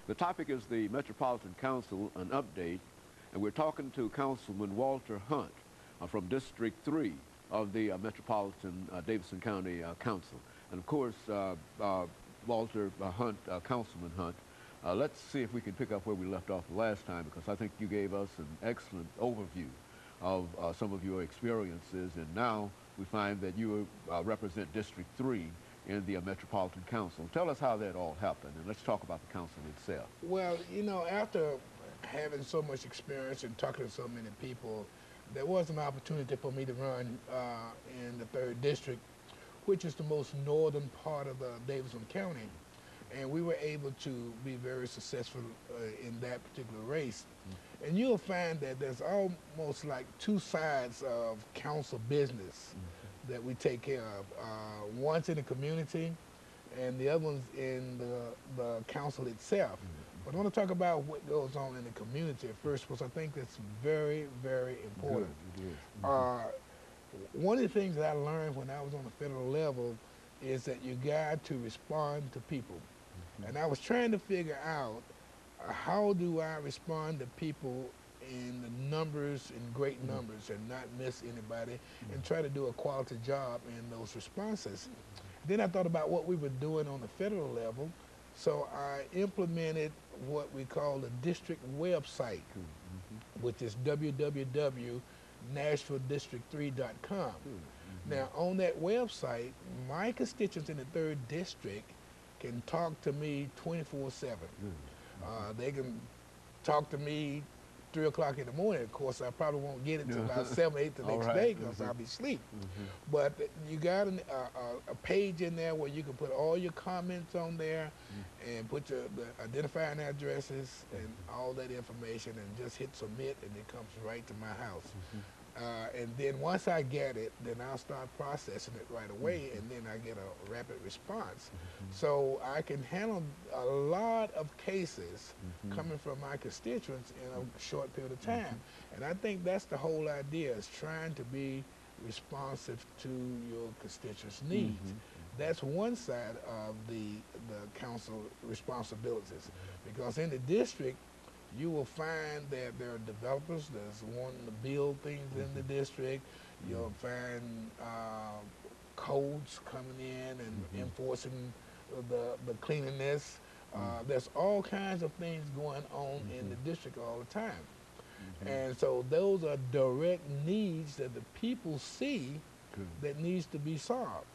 The topic is the Metropolitan Council, an update, and we're talking to Councilman Walter Hunt from District 3 of the Metropolitan Davidson County Council. And of course, Walter Hunt, Councilman Hunt, let's see if we can pick up where we left off the last time, because I think you gave us an excellent overview of some of your experiences, and now we find that you represent District 3 in the Metropolitan Council. Tell us how that all happened, and let's talk about the council itself. Well, you know, after having so much experience and talking to so many people, there was an opportunity for me to run in the 3rd District, which is the most northern part of Davidson County. And we were able to be very successful in that particular race. And you'll find that there's almost like 2 sides of council business that we take care of. One's in the community, and the other one's in the council itself. But I want to talk about what goes on in the community at first, because I think that's very, very important. One of the things that I learned when I was on the federal level is that you got to respond to people. And I was trying to figure out how do I respond to people in the numbers, in great numbers, and not miss anybody, and try to do a quality job in those responses. Then I thought about what we were doing on the federal level, so I implemented what we call the district website, which is www.nashvilledistrict3.com. Now, on that website, my constituents in the 3rd District can talk to me 24/7. They can talk to me 3 o'clock in the morning. Of course, I probably won't get it until about 7, 8 the next day, because I'll be asleep. But you got a page in there where you can put all your comments on there and put the identifying addresses and all that information, and just hit submit, and it comes right to my house. And then once I get it, then I'll start processing it right away, and then I get a rapid response. So I can handle a lot of cases coming from my constituents in a short period of time. And I think that's the whole idea, is trying to be responsive to your constituents' needs. That's one side of the council responsibilities, because in the district, you will find that there are developers that's wanting to build things in the district. You'll find codes coming in and enforcing the cleanliness. There's all kinds of things going on in the district all the time. And so those are direct needs that the people see that needs to be solved.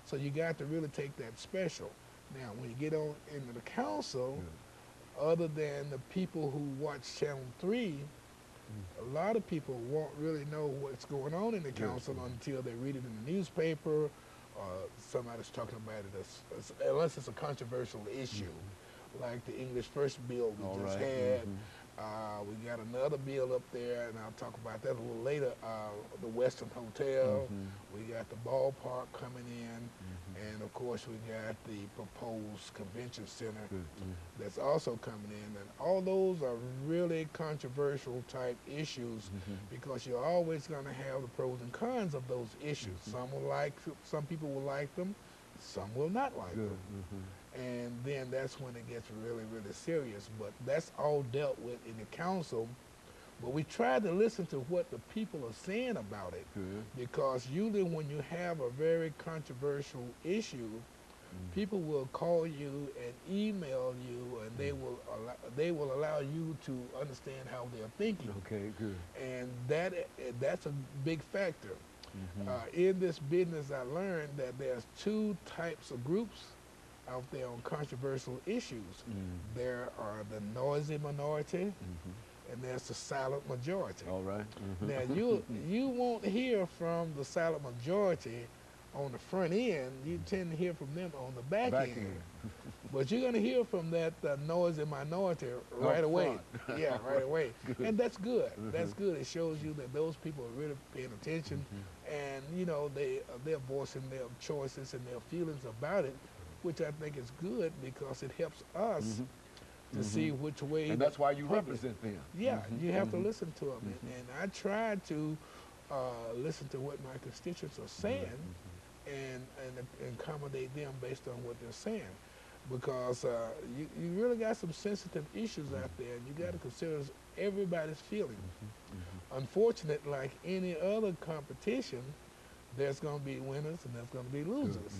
So you got to really take that special. Now, when you get on into the council, other than the people who watch Channel 3, a lot of people won't really know what's going on in the council until they read it in the newspaper, or somebody's talking about it, unless it's a controversial issue, like the English First bill we just had. We got another bill up there, and I'll talk about that a little later, the Western Hotel. We got the ballpark coming in, and of course we got the proposed convention center that's also coming in. And all those are really controversial type issues, because you're always going to have the pros and cons of those issues. Some people will like them, some will not like them. And then that's when it gets really, really serious. But that's all dealt with in the council. But we try to listen to what the people are saying about it, because usually when you have a very controversial issue, people will call you and email you, and they will allow you to understand how they're thinking. And that's a big factor. In this business, I learned that there's 2 types of groups out there on controversial issues. There are the noisy minority, and there's the silent majority. Now, you won't hear from the silent majority on the front end. You tend to hear from them on the back end. But you're going to hear from that noisy minority right away. Right away. And that's good. That's good. It shows you that those people are really paying attention, and you know, they're voicing their choices and their feelings about it, which I think is good, because it helps us to see which way. And that's why you represent them. Yeah, you have to listen to them. And I try to listen to what my constituents are saying and accommodate them based on what they're saying. because you really got some sensitive issues out there, and you got to consider everybody's feelings. Unfortunate, like any other competition, there's going to be winners and there's going to be losers.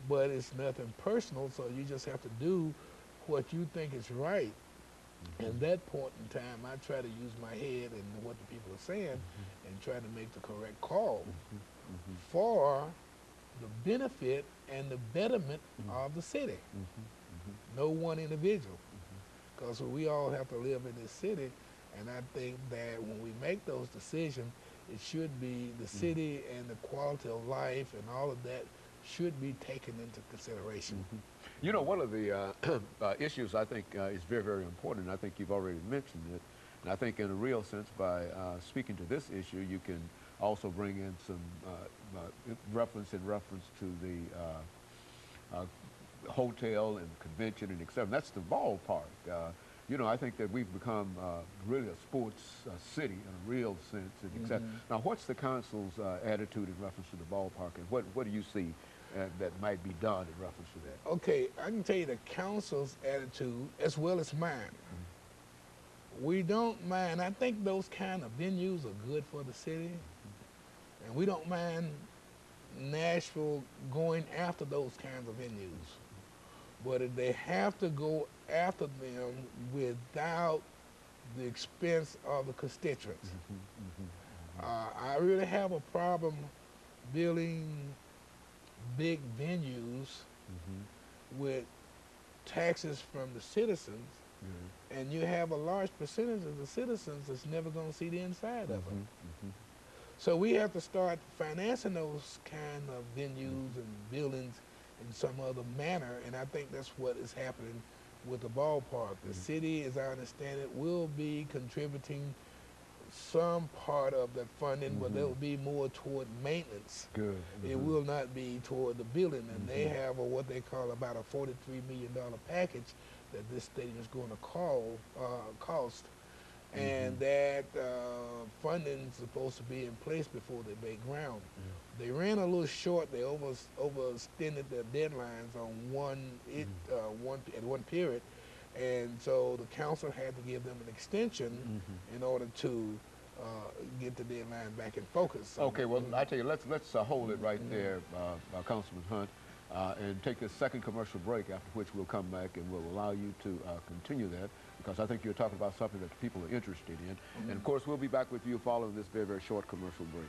But it's nothing personal, so you just have to do what you think is right. And that point in time, I try to use my head and what the people are saying and try to make the correct call for the benefit and the betterment of the city. No one individual. Because we all have to live in this city, and I think that when we make those decisions, it should be the city and the quality of life and all of that should be taken into consideration. You know, one of the issues I think is very, very important, and I think you've already mentioned it, and I think in a real sense by speaking to this issue, you can also bring in some reference to the hotel and convention and et cetera. And that's the ballpark. You know, I think that we've become really a sports city in a real sense and et cetera. Now, what's the council's attitude in reference to the ballpark, and what do you see that might be done in reference to that? Okay, I can tell you the council's attitude as well as mine. We don't mind. I think those kind of venues are good for the city, and we don't mind Nashville going after those kinds of venues. But if they have to go after them without the expense of the constituents, I really have a problem building big venues with taxes from the citizens, and you have a large percentage of the citizens that's never going to see the inside of them. So we have to start financing those kind of venues and buildings in some other manner, and I think that's what is happening with the ballpark. The city, as I understand it, will be contributing some part of that funding, but that will be more toward maintenance. Good. It will not be toward the building, and they have what they call about a $43 million package that this stadium is going to cost. And that funding is supposed to be in place before they break ground. They ran a little short. They overextended their deadlines on one period, and so the council had to give them an extension in order to get the deadline back in focus. So, okay, well, I tell you, let's hold it right there, Councilman Hunt, and take a second commercial break, after which we'll come back and we'll allow you to continue that, because I think you're talking about something that people are interested in. And of course, we'll be back with you following this very, very short commercial break.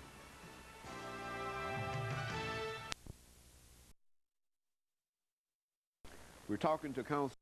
We're talking to Council